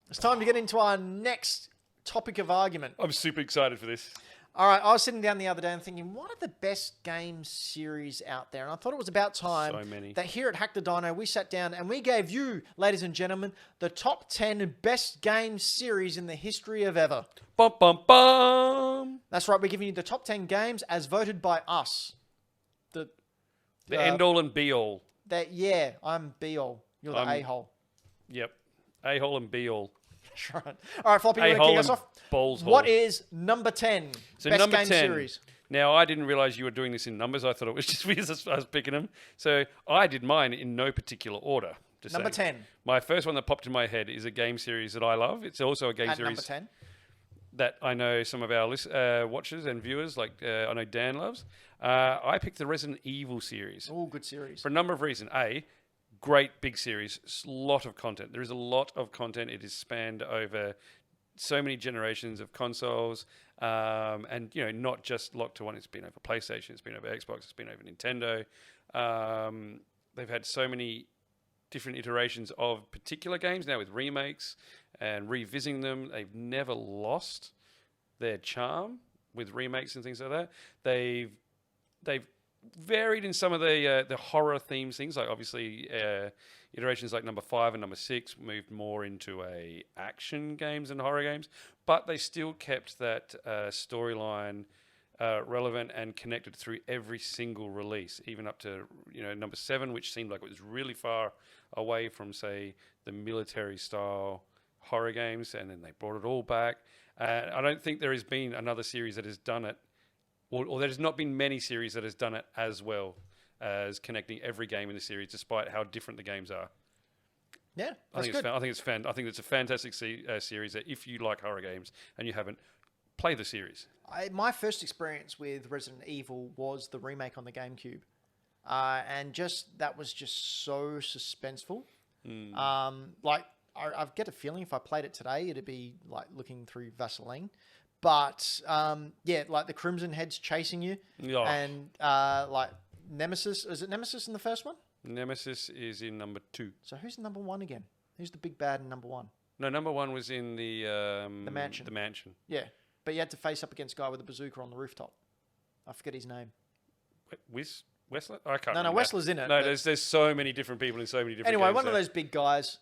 It's time to get into our next topic of argument. I'm super excited for this. All right, I was sitting down the other day and thinking, what are the best game series out there? And I thought it was about time So many. that here at Hack The DIno, we sat down and we gave you, ladies and gentlemen, the top 10 best game series in the history of ever. Bum, bum, bum. That's right, we're giving you the top 10 games as voted by us. The end-all and be-all. Yeah, I'm B-all. You're the A-hole. Yep. A-hole and be-all. That's right. All right, Floppy, you want to kick us off? Balls hole. What is number 10 So best number game 10. series? Now, I didn't realize you were doing this in numbers. I thought it was just because I was picking them. So I did mine in no particular order. Number 10. My first one that popped in my head is a game series that I love. It's also a game At series number 10. that I know some of our watchers and viewers, like I know Dan loves. I picked the Resident Evil series. Oh, good series. For a number of reasons. A, great big series, lot of content. There is a lot of content. It is spanned over so many generations of consoles, and not just locked to one. It's been over PlayStation, it's been over Xbox, it's been over Nintendo. They've had so many different iterations of particular games now with remakes and revisiting them. They've never lost their charm with remakes and things like that. They've varied in some of the horror themes things, like obviously iterations like number 5 and number 6 moved more into action games and horror games, but they still kept that storyline relevant and connected through every single release, even up to number 7, which seemed like it was really far away from, say, the military style horror games, and then they brought it all back. I don't think there has been another series that has done it, or there's not been many series that has done it as well as connecting every game in the series, despite how different the games are. Yeah, I think it's a fantastic series that if you like horror games and you haven't, play the series. My first experience with Resident Evil was the remake on the GameCube, and that was just so suspenseful. I get a feeling if I played it today, it'd be like looking through Vaseline. But like the Crimson Head's chasing you, and like Nemesis. Is it Nemesis in the first one? Nemesis is in number 2. So who's number 1 again? Who's the big bad in number 1? No, number 1 was in the mansion. The mansion. Yeah, but you had to face up against a guy with a bazooka on the rooftop. I forget his name. Wessler? I can't. No, Wessler's in it. No, there's so many different people in so many different. Anyway, games one of those big guys.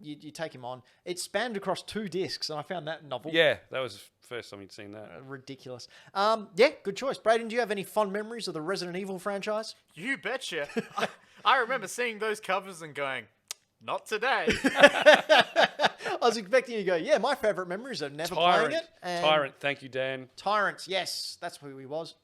You take him on. It spanned across 2 discs, and I found that novel. Yeah, that was the first time you'd seen that. Ridiculous. Good choice. Braden, do you have any fond memories of the Resident Evil franchise? You betcha. I remember seeing those covers and going, not today. I was expecting you to go, yeah, my favourite memories of never playing it. Tyrant, thank you, Dan. Tyrants, yes, that's who he was.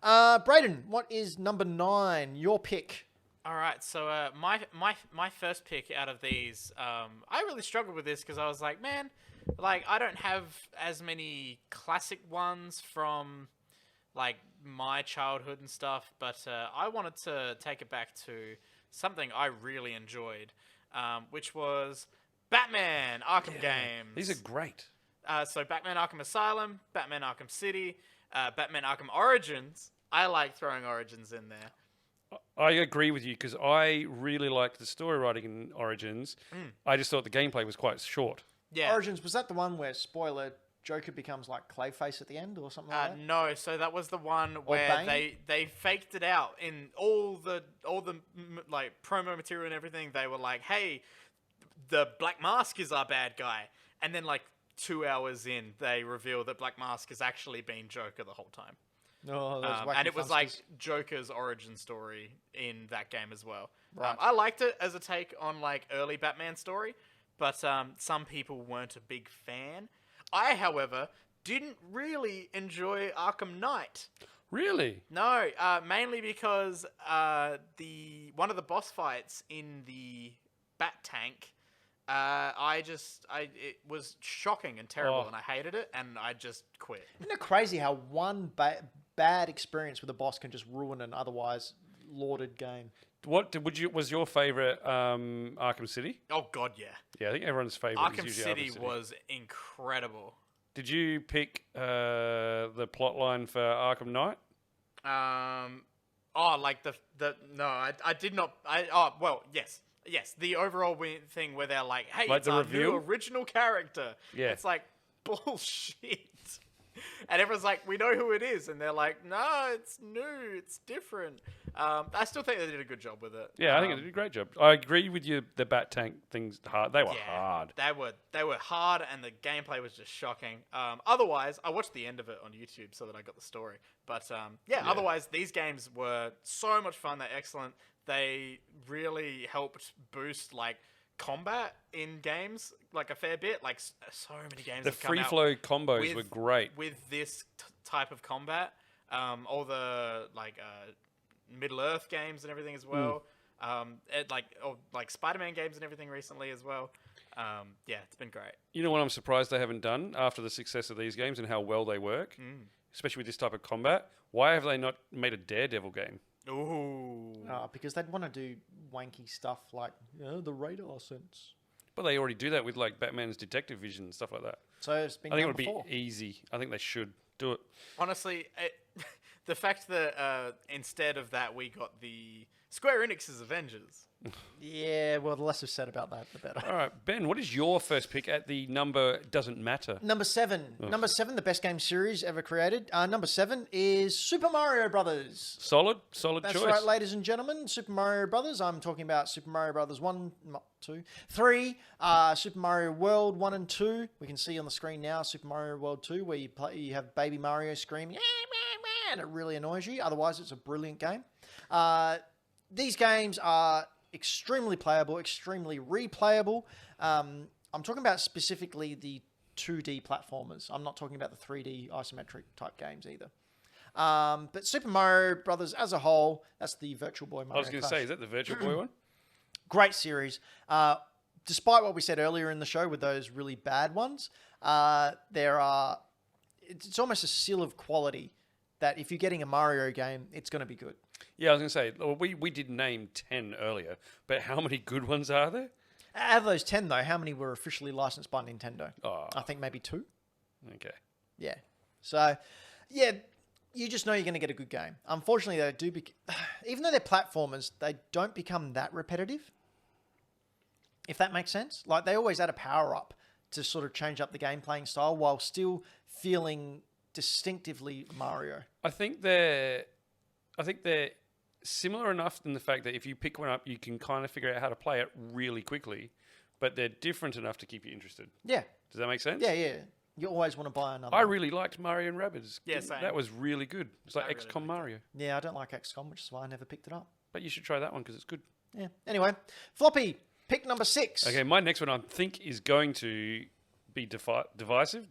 Braden, what is number 9? Your pick. All right, so my first pick out of these, I really struggled with this because I was like, man, like I don't have as many classic ones from like my childhood and stuff, but I wanted to take it back to something I really enjoyed, which was Batman Arkham games. These are great. So Batman Arkham Asylum, Batman Arkham City, Batman Arkham Origins. I like throwing Origins in there. I agree with you because I really liked the story writing in Origins. I just thought the gameplay was quite short. Yeah. Origins, was that the one where, spoiler, Joker becomes like Clayface at the end or something like that? No, so that was the one where they faked it out in all the like promo material and everything. They were like, "Hey, the Black Mask is our bad guy," and then like 2 hours in, they reveal that Black Mask has actually been Joker the whole time. Oh, and it was like Joker's origin story in that game as well. Right. I liked it as a take on like early Batman story, but some people weren't a big fan. I, however, didn't really enjoy Arkham Knight. Really? No, mainly because one of the boss fights in the Bat Tank, it was shocking and terrible, and I hated it, and I just quit. Isn't it crazy how one bad experience with a boss can just ruin an otherwise lauded game? Was your favorite Arkham City? Oh God, yeah. Yeah, I think everyone's favorite Arkham is usually City Arkham City was incredible. Did you pick the plot line for Arkham Knight? No, I did not. Yes, Yes, the overall thing where they're like, hey, Like it's the our reveal? new original character. Yeah. It's like, bullshit. And everyone's like, we know who it is. And they're like, no, it's new. It's different. I still think they did a good job with it. Yeah, I think they did a great job. I agree with you. The Bat Tank things hard. They were hard. They were hard, and the gameplay was just shocking. Otherwise, I watched the end of it on YouTube so that I got the story. But otherwise, these games were so much fun. They're excellent. They really helped boost like combat in games like a fair bit. Like so many games. The have come free out flow combos were great with this type of combat. All the Middle Earth games and everything as well. Like Spider-Man games and everything recently as well. It's been great. You know what I'm surprised they haven't done after the success of these games and how well they work, especially with this type of combat? Why have they not made a Daredevil game? Ooh. Because they'd want to do wanky stuff like the radar sense. But they already do that with like Batman's detective vision and stuff like that. So it's been I think done it would before. be easy. I think they should do it. Honestly, the fact that instead of that we got the Square Enix's Avengers. Yeah, well, the less is said about that, the better. All right, Ben, what is your first pick at the number doesn't matter? Number 7. Oh. Number 7, the best game series ever created. Number 7 is Super Mario Brothers. Solid That's choice. right, ladies and gentlemen. Super Mario Brothers. I'm talking about Super Mario Brothers 1, 2, 3. Super Mario World 1 and 2. We can see on the screen now Super Mario World 2, where you have Baby Mario screaming, and it really annoys you. Otherwise, it's a brilliant game. These games are extremely playable, extremely replayable. I'm talking about specifically the 2D platformers. I'm not talking about the 3D isometric type games either. But Super Mario Brothers as a whole, that's the Virtual Boy Mario I was going to say, is that the Virtual Boy one? Great series. Despite what we said earlier in the show with those really bad ones, it's almost a seal of quality that if you're getting a Mario game, it's going to be good. Yeah, I was going to say, we did name 10 earlier, but how many good ones are there? Out of those 10, though, how many were officially licensed by Nintendo? Oh. I think maybe 2. Okay. Yeah. So, yeah, you just know you're going to get a good game. Unfortunately, they do even though they're platformers, they don't become that repetitive, if that makes sense. Like, they always add a power-up to sort of change up the game playing style while still feeling distinctively Mario. I think they're similar enough in the fact that if you pick one up, you can kind of figure out how to play it really quickly, but they're different enough to keep you interested. Yeah. Does that make sense? Yeah. You always want to buy another I one. really liked Mario and Rabbids. Yeah, same. That was really good. It's like I really XCOM liked Mario. Yeah, I don't like XCOM, which is why I never picked it up. But you should try that one because it's good. Yeah. Anyway, Floppy, pick number 6. Okay, my next one I think is going to be divisive.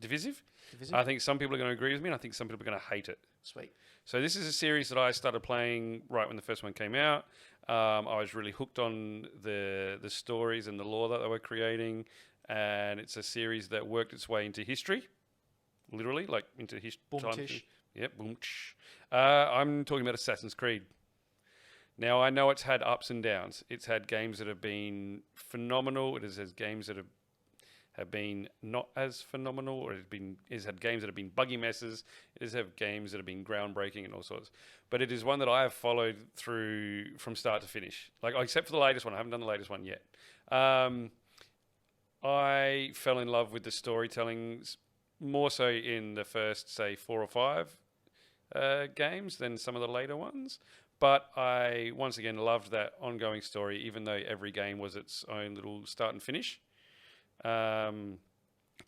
I think some people are going to agree with me, and I think some people are going to hate it. Sweet. So this is a series that I started playing right when the first one came out. I was really hooked on the stories and the lore that they were creating, and it's a series that worked its way into history, literally, like into history. Boom-tish. Yep, boom. I'm talking about Assassin's Creed. Now, I know it's had ups and downs. It's had games that have been phenomenal. It has games that have been not as phenomenal, or it's had games that have been buggy messes. It has had games that have been groundbreaking and all sorts. But it is one that I have followed through from start to finish. Like, except for the latest one. I haven't done the latest one yet. I fell in love with the storytelling more so in the first, say, 4 or 5 games than some of the later ones. But I, once again, loved that ongoing story, even though every game was its own little start and finish. Kind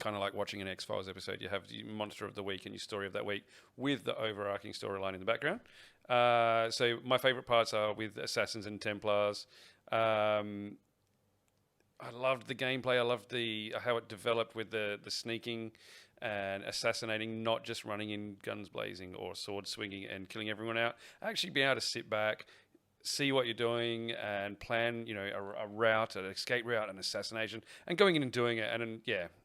of like watching an X-Files episode. You have the monster of the week and your story of that week with the overarching storyline in the background. So my favourite parts are with Assassins and Templars. I loved the gameplay. I loved how it developed with the sneaking and assassinating, not just running in guns blazing or sword swinging and killing everyone out. Actually being able to sit back, see what you're doing and plan, a route, an escape route, an assassination, and going in and doing it. And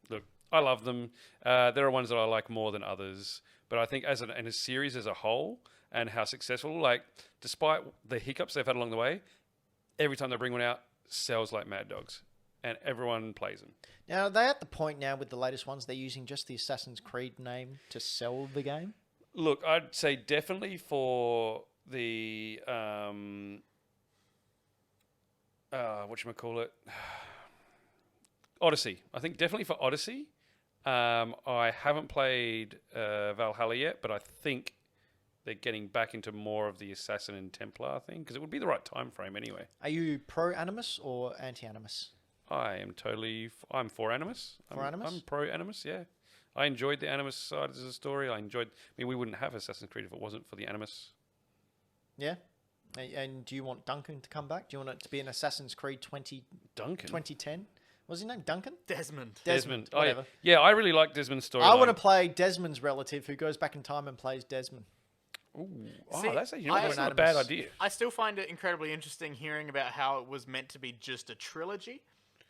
look, I love them. There are ones that I like more than others, but I think in a series as a whole and how successful, like despite the hiccups they've had along the way, every time they bring one out, sells like mad dogs. And everyone plays them. Now, are they at the point now with the latest ones, they're using just the Assassin's Creed name to sell the game? Look, I'd say definitely for the whatchamacallit? Odyssey. I think definitely for Odyssey. I haven't played Valhalla yet, but I think they're getting back into more of the Assassin and Templar thing because it would be the right time frame anyway. Are you pro-Animus or anti-Animus? I'm for Animus. I'm pro Animus, yeah. I enjoyed the Animus side as a story. We wouldn't have Assassin's Creed if it wasn't for the Animus. Yeah. And do you want Duncan to come back? Do you want it to be an Assassin's Creed 2010? What's his name? Duncan? Desmond. Whatever. Yeah, I really like Desmond's story. I want to play Desmond's relative who goes back in time and plays Desmond. Ooh. See, That's not a bad idea. I still find it incredibly interesting hearing about how it was meant to be just a trilogy,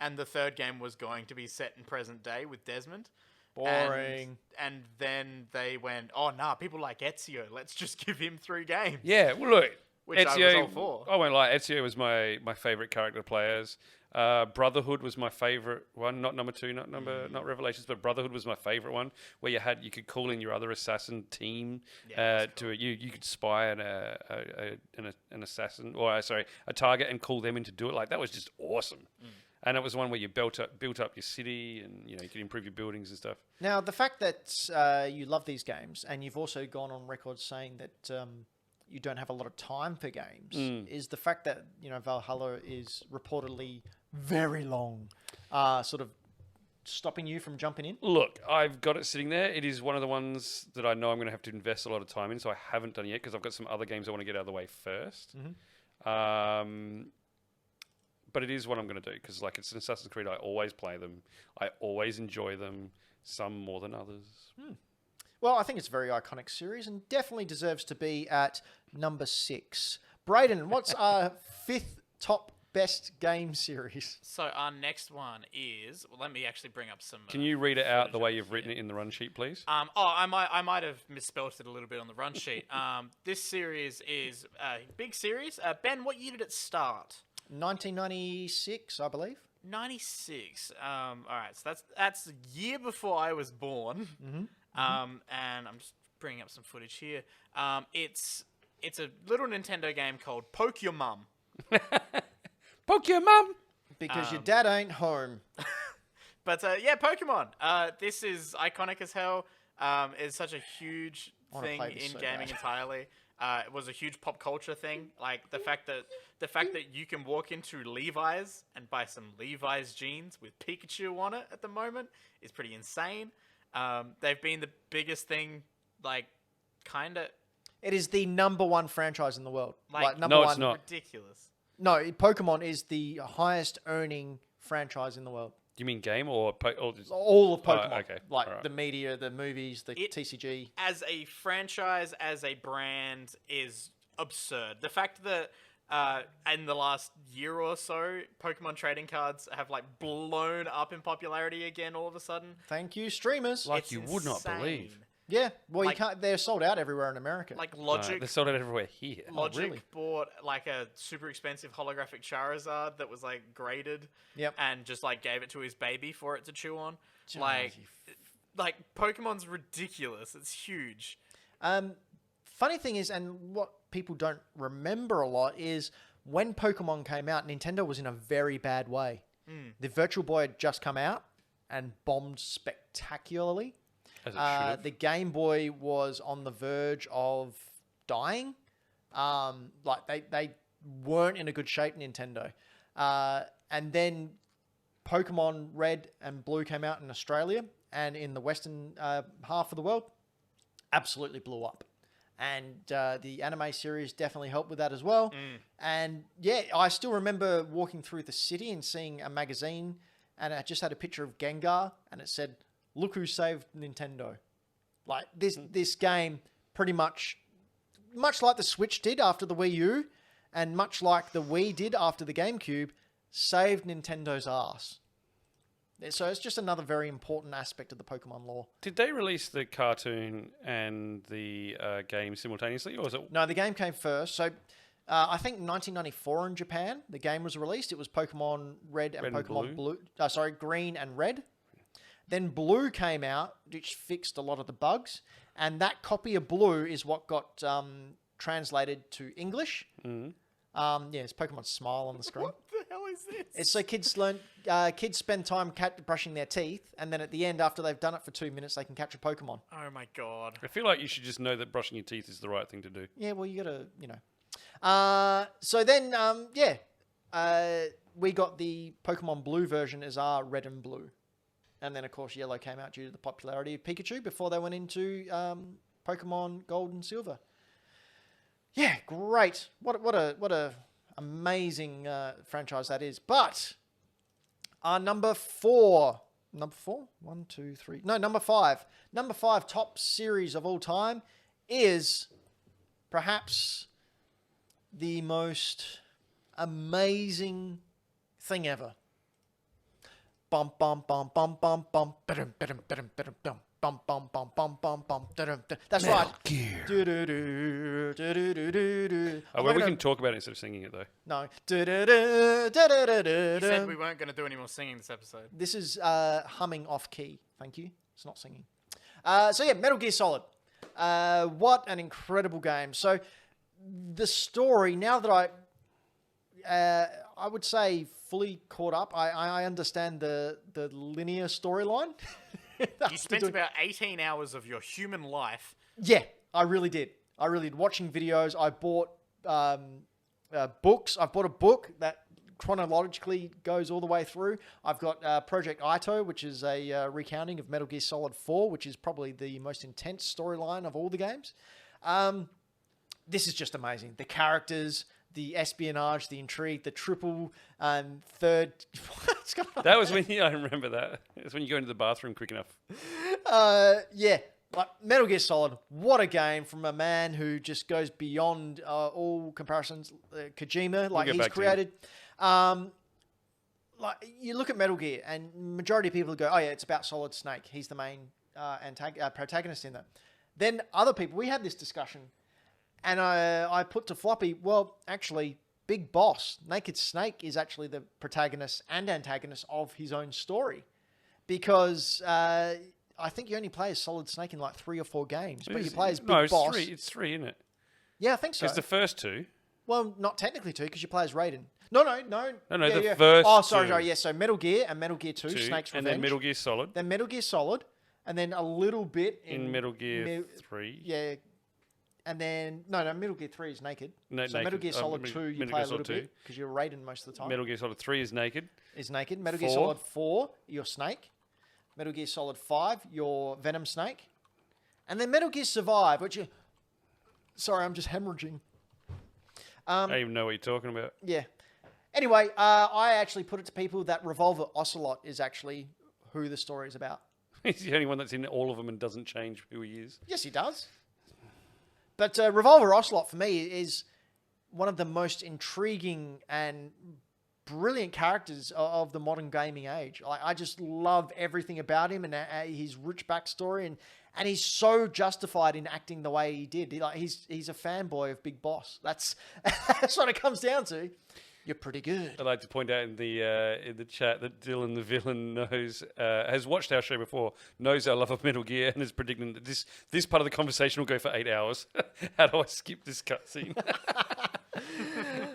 and the third game was going to be set in present day with Desmond. Boring. And then they went, oh, nah, people like Ezio. Let's just give him 3 games. Yeah, well, look. Which Ezio, I was all for. I won't lie, Ezio was my favourite character to play as. Brotherhood was my favourite one, not number 2, not Revelations, but Brotherhood was my favourite one, where you could call in your other assassin team you could spy on an assassin, a target, and call them in to do it. Like, that was just awesome. And it was one where you built up your city, and you could improve your buildings and stuff. Now, the fact that you love these games, and you've also gone on record saying that you don't have a lot of time for games, is the fact that Valhalla is reportedly very long, sort of stopping you from jumping in? Look, I've got it sitting there. It is one of the ones that I know I'm going to have to invest a lot of time in, so I haven't done it yet because I've got some other games I want to get out of the way first. But it is what I'm going to do because, like, it's an Assassin's Creed. I always play them. I always enjoy them, some more than others. Well, I think it's a very iconic series and definitely deserves to be at number 6. Brayden, what's our 5th top best game series? So our next one is... Well, let me actually bring up some... Can you read it out the way you've written it in the run sheet, please? I might have misspelled it a little bit on the run sheet. This series is a big series. Ben, what year did it start? 1996, I believe. 96. All right, so that's the year before I was born. And I'm just bringing up some footage here. It's a little Nintendo game called Poke Your Mum. Poke your mum! Because your dad ain't home. But yeah, Pokemon. This is iconic as hell. It's such a huge thing in gaming entirely. It was a huge pop culture thing. Like the fact that you can walk into Levi's and buy some Levi's jeans with Pikachu on it at the moment is pretty insane. They've been the biggest thing, like, kind of... It is the number 1 franchise in the world. It's not. Ridiculous. No, Pokemon is the highest earning franchise in the world. Do you mean game or just... All of Pokemon. Okay. Like the media, the movies, the TCG. As a franchise, as a brand, is absurd. The fact that in the last year or so, Pokemon trading cards have like blown up in popularity again all of a sudden. Thank you, streamers. Like you would not believe. Yeah, well, you can't. They're sold out everywhere in America. Like Logic, they're sold out everywhere here. Logic bought like a super expensive holographic Charizard that was like graded, and just like gave it to his baby for it to chew on. Like Pokemon's ridiculous. It's huge. Funny thing is, and what people don't remember a lot is when Pokemon came out, Nintendo was in a very bad way. The Virtual Boy had just come out and bombed spectacularly. The Game Boy was on the verge of dying. Like they weren't in a good shape, Nintendo. And then Pokemon Red and Blue came out in Australia and in the western half of the world, absolutely blew up. And the anime series definitely helped with that as well. And yeah, I still remember walking through the city and seeing a magazine, and it just had a picture of Gengar, and it said, "Look who saved Nintendo." Like this game, pretty much like the Switch did after the Wii U, and much like the Wii did after the GameCube, saved Nintendo's ass. So it's just another very important aspect of the Pokemon lore. Did they release the cartoon and the game simultaneously, or was it? No, the game came first. So I think 1994 in Japan, the game was released. It was Pokemon Red and Pokemon Blue. Green and Red. Then Blue came out, which fixed a lot of the bugs. And that copy of Blue is what got translated to English. It's Pokemon Smile on the screen. What the hell is this? It's so kids spend time brushing their teeth, and then at the end, after they've done it for 2 minutes, they can catch a Pokemon. Oh my god. I feel like you should just know that brushing your teeth is the right thing to do. Yeah, well, you gotta, So then, we got the Pokemon Blue version as our Red and Blue. And then, of course, Yellow came out due to the popularity of Pikachu before they went into Pokemon Gold and Silver. Yeah, great. What a amazing franchise that is. But our number 5. Number 5 top series of all time is perhaps the most amazing thing ever. Bum bum bum bum bum bum bum bum bum bum bum bum bum bum bum bum. That's right. Gear. Well, we can talk about it instead of singing it though. No. You said we weren't going to do any more singing this episode. This is humming off key. Thank you. It's not singing. So yeah, Metal Gear Solid. What an incredible game. So the story, now that I would say fully caught up, I understand the linear storyline. You spent about 18 hours of your human life. Yeah, I really did. Watching videos. I bought books. I bought a book that chronologically goes all the way through. I've got Project Ito, which is a recounting of Metal Gear Solid 4, which is probably the most intense storyline of all the games. This is just amazing. The characters, the espionage, the intrigue, the triple and third. What's going on? That was when I remember that. It's when you go into the bathroom quick enough. Yeah. Like Metal Gear Solid, what a game from a man who just goes beyond all comparisons. Kojima, like he's created. Like you look at Metal Gear, and majority of people go, "Oh yeah, it's about Solid Snake. He's the main protagonist in that." Then other people, we had this discussion, and I put to Floppy, well, actually, Big Boss, Naked Snake, is actually the protagonist and antagonist of his own story, because I think you only play as Solid Snake in like 3 or 4 games, but you play as Big Boss. It's three, isn't it? Yeah, I think so. It's the first 2. Well, not technically 2, because you play as Raiden. No. The first. Oh, sorry. 2. Yeah, so Metal Gear and Metal Gear 2, Snake's Revenge. And then Metal Gear Solid. Then Metal Gear Solid, and then a little bit in Metal Gear 3. Yeah. And then, no, Metal Gear 3 is Naked. No, so naked. Metal Gear Solid 2, you play a little bit, because you're Raiden most of the time. Metal Gear Solid 3 is Naked. Metal Gear Solid 4, you're Snake. Metal Gear Solid 5, you're Venom Snake. And then Metal Gear Survive, which you... Sorry, I'm just hemorrhaging. I don't even know what you're talking about. Yeah. Anyway, I actually put it to people that Revolver Ocelot is actually who the story is about. He's the only one that's in all of them and doesn't change who he is. Yes, he does. But Revolver Ocelot, for me, is one of the most intriguing and brilliant characters of the modern gaming age. I just love everything about him and his rich backstory, and he's so justified in acting the way he did. He's a fanboy of Big Boss. That's what it comes down to. You're pretty good. I'd like to point out in the chat that Dylan the Villain has watched our show before, knows our love of Metal Gear, and is predicting that this part of the conversation will go for 8 hours. How do I skip this cutscene?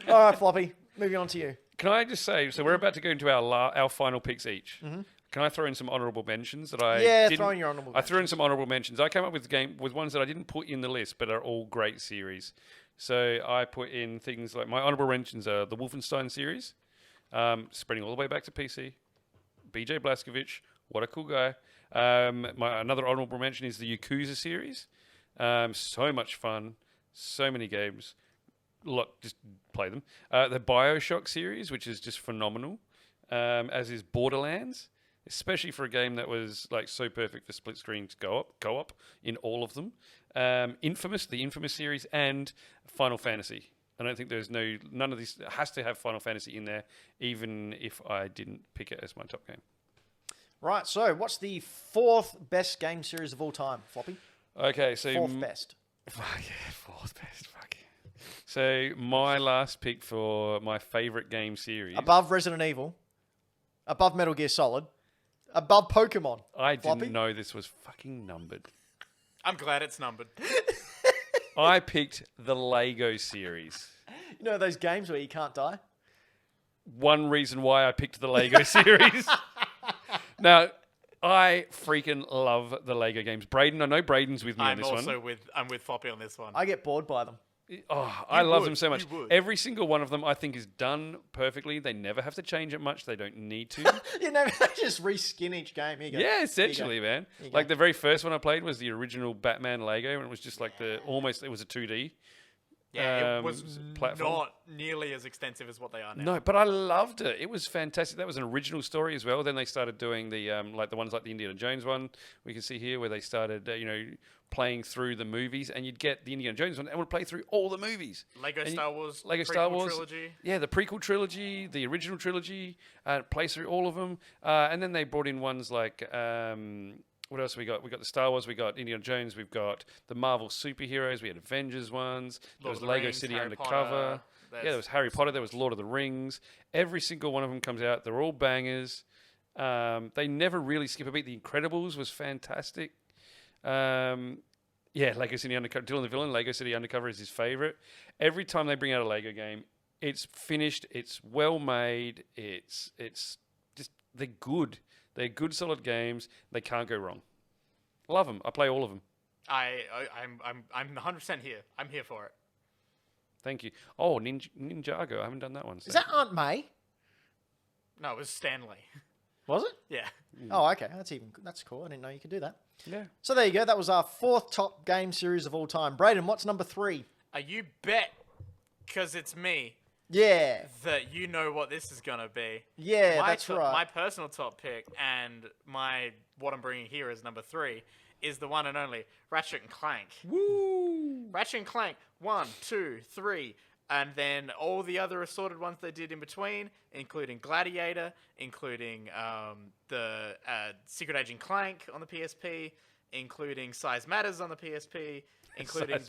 All right, Floppy. Moving on to you. Can I just say, so we're about to go into our final picks each. Mm-hmm. Can I throw in some honourable mentions that I didn't? Throw in your honourable mentions. I threw in some honourable mentions. I came up with ones that I didn't put in the list, but are all great series. So I put in things like my honourable mentions are the Wolfenstein series, spreading all the way back to PC. BJ Blazkowicz, what a cool guy. Another honourable mention is the Yakuza series. So much fun, so many games. Look, just play them. The BioShock series, which is just phenomenal, as is Borderlands, especially for a game that was like so perfect for split screen co-op in all of them. The Infamous series, and Final Fantasy. I don't think none of these has to have Final Fantasy in there, even if I didn't pick it as my top game. Right, so what's the 4th best game series of all time, Floppy? Okay, so 4th best. Fuck yeah, 4th best. Fuck yeah. So my last pick for my favourite game series, above Resident Evil, above Metal Gear Solid, above Pokemon. I Floppy? didn't know this was fucking numbered. I'm glad it's numbered. I picked the Lego series. You know those games where you can't die? one reason why I picked the Lego series. Now, I freaking love the Lego games. Braden, I know Braden's with me on this one. I'm with Floppy on this one. I get bored by them. Oh, I love them so much. You would. Every single one of them, I think, is done perfectly. They never have to change it much. They don't need to. You know, they just reskin each game. Here you go. Yeah, essentially, man. Like the very first one I played was the original Batman Lego, and it was just like it was a 2D. Yeah, it was platform. not nearly as extensive as what they are now. No, but I loved it. It was fantastic. That was an original story as well. Then they started doing the like the ones like the Indiana Jones one we can see here, where they started playing through the movies, and you'd get the Indiana Jones one and would play through all the movies. Lego Star Wars trilogy. Yeah, the prequel trilogy, the original trilogy, play through all of them, and then they brought in ones like. What else we got? We got the Star Wars, we got Indiana Jones, we've got the Marvel superheroes, we had Avengers ones, there was Lego City Harry Undercover. Potter, there was Harry Potter, there was Lord of the Rings. Every single one of them comes out. They're all bangers. They never really skip a beat. The Incredibles was fantastic. Lego City Undercover. Dylan the Villain, Lego City Undercover is his favorite. Every time they bring out a Lego game, it's finished, it's well made, it's just, they're good. They're good, solid games. They can't go wrong. Love them. I play all of them. I'm 100% here. I'm here for it. Thank you. Oh, Ninjago. I haven't done that one. Is that Aunt May? No, it was Stanley. Was it? Yeah. Oh, okay. That's cool. I didn't know you could do that. Yeah. So there you go. That was our 4th top game series of all time. Braden, what's number 3? You bet, because it's me, Yeah. that you know what this is going to be. Yeah, that's right. My personal top pick and what I'm bringing here as number 3 is the one and only Ratchet and Clank. Woo! Ratchet and Clank 1, 2, 3, and then all the other assorted ones they did in between, including Gladiator, including the Secret Agent Clank on the PSP, including Size Matters on the PSP, including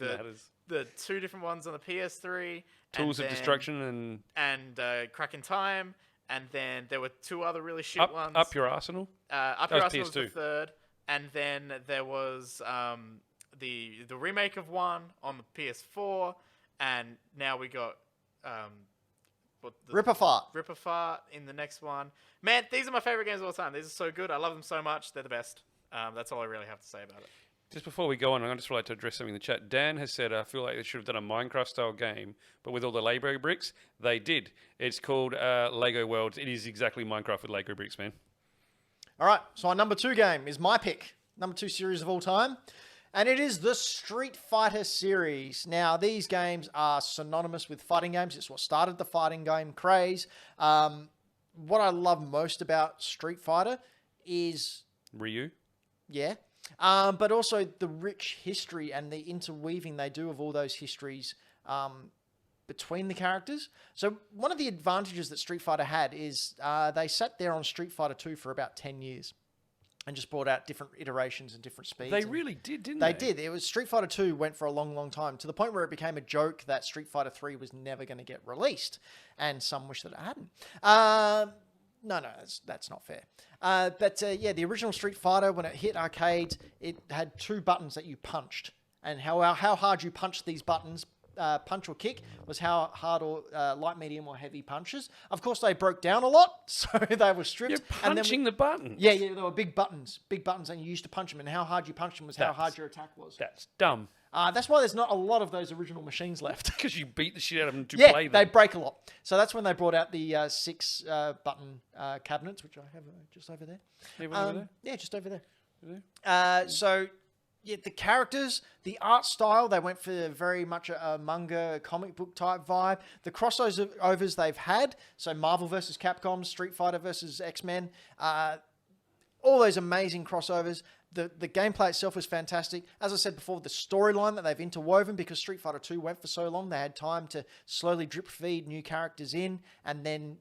the 2 different ones on the PS3. Tools of Destruction and Crack in Time, and then there were 2 other really shit ones. Up Your Arsenal? Up Your Arsenal was the 3rd, and then there was the remake of 1 on the PS4, and now we got Ripper Fart in the next one. Man, these are my favorite games of all time. These are so good. I love them so much. They're the best. That's all I really have to say about it. Just before we go on, I just would like to address something in the chat. Dan has said, I feel like they should have done a Minecraft-style game, but with all the Lego bricks. They did. It's called Lego Worlds. It is exactly Minecraft with Lego bricks, man. All right, so our number 2 game is my pick. Number 2 series of all time. And it is the Street Fighter series. Now, these games are synonymous with fighting games. It's what started the fighting game craze. What I love most about Street Fighter is... Ryu? Yeah. But also the rich history and the interweaving they do of all those histories between the characters. So one of the advantages that Street Fighter had is they sat there on Street Fighter 2 for about 10 years and just brought out different iterations and different speeds. They really did, didn't they? They did. It was Street Fighter 2 went for a long, long time, to the point where it became a joke that Street Fighter 3 was never going to get released, and some wish that it hadn't. No, that's not fair. But the original Street Fighter, when it hit arcades, it had 2 buttons that you punched. And how hard you punched these buttons, punch or kick, was how hard or light, medium, or heavy punches. Of course, they broke down a lot, so they were stripped. You're punching the buttons. Yeah, they were big buttons, and you used to punch them, and how hard you punched them was how hard your attack was. That's dumb. That's why there's not a lot of those original machines left. Because you beat the shit out of them to play them. Yeah, they break a lot. So that's when they brought out the 6 button cabinets, which I have just over there. Over there? Yeah, just over there. The characters, the art style, they went for very much a manga comic book type vibe. The crossovers they've had, so Marvel versus Capcom, Street Fighter versus X-Men, all those amazing crossovers. The gameplay itself was fantastic. As I said before, the storyline that they've interwoven, because Street Fighter 2 went for so long, they had time to slowly drip feed new characters in and then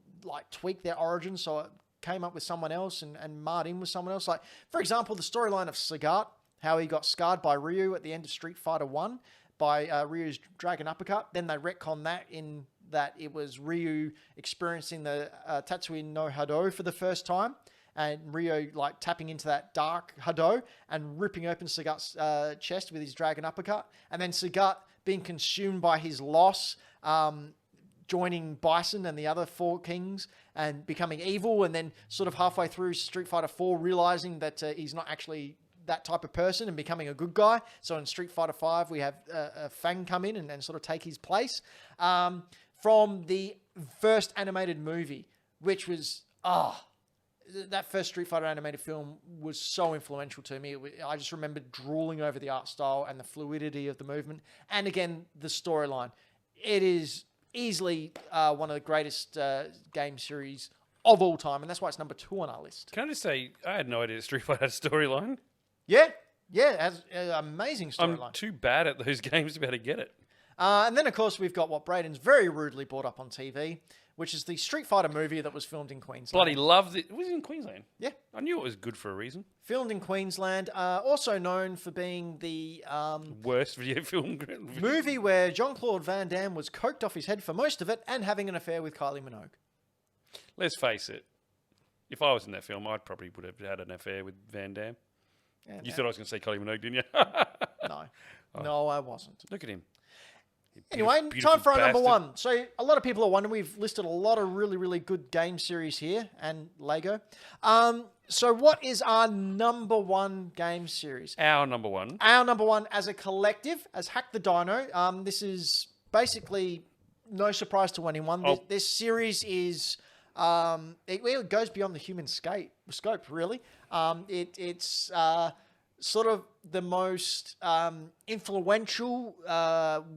tweak their origins, so it came up with someone else and marred in with someone else. Like, for example, the storyline of Sagat, how he got scarred by Ryu at the end of Street Fighter 1 by Ryu's Dragon Uppercut. Then they retconned that in that it was Ryu experiencing the Tatsuin no Hado for the first time. And Ryu tapping into that dark Hado and ripping open Sagat's chest with his Dragon Uppercut. And then Sagat being consumed by his loss, joining Bison and the other four kings and becoming evil, and then sort of halfway through Street Fighter 4 realizing that he's not actually that type of person and becoming a good guy. So in Street Fighter 5, we have Fang come in and sort of take his place. From the first animated movie, which was, that first Street Fighter animated film was so influential to me. I just remember drooling over the art style and the fluidity of the movement. And again, the storyline. It is easily one of the greatest game series of all time. And that's why it's number 2 on our list. Can I just say, I had no idea Street Fighter had a storyline. Yeah, it has an amazing storyline. I'm too bad at those games to be able to get it. And then, of course, we've got what Braden's very rudely brought up on TV, which is the Street Fighter movie that was filmed in Queensland. Bloody loved it. It was in Queensland. Yeah. I knew it was good for a reason. Filmed in Queensland, also known for being the Worst video film. movie where Jean-Claude Van Damme was coked off his head for most of it and having an affair with Kylie Minogue. Let's face it. If I was in that film, I probably would have had an affair with Van Damme. Yeah, You thought I was going to say Kylie Minogue, didn't you? No. No, I wasn't. Look at him. Anyway, Beautiful time for our number bastard. 1. So a lot of people are wondering, we've listed a lot of really, really good game series here and Lego. So what is our number 1 game series? Our number 1. Our number 1 as a collective, as Hack the DIno. This is basically no surprise to anyone. Oh. This series is... it goes beyond the human scope, really. It's sort of the most influential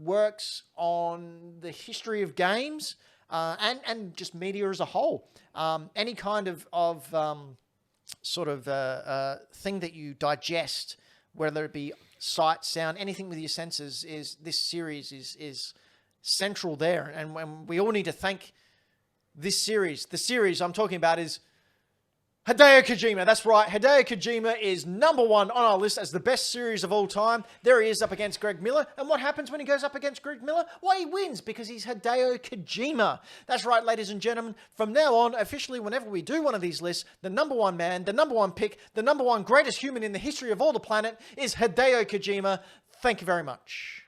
works on the history of games and just media as a whole. Any kind of sort of thing that you digest, whether it be sight, sound, anything with your senses, this series is central there. And when we all need to thank this series. The series I'm talking about is Hideo Kojima. That's right. Hideo Kojima is number 1 on our list as the best series of all time. There he is up against Greg Miller. And what happens when he goes up against Greg Miller? Well, he wins because he's Hideo Kojima. That's right, ladies and gentlemen. From now on, officially, whenever we do one of these lists, the number 1 man, the number 1 pick, the number 1 greatest human in the history of all the planet is Hideo Kojima. Thank you very much.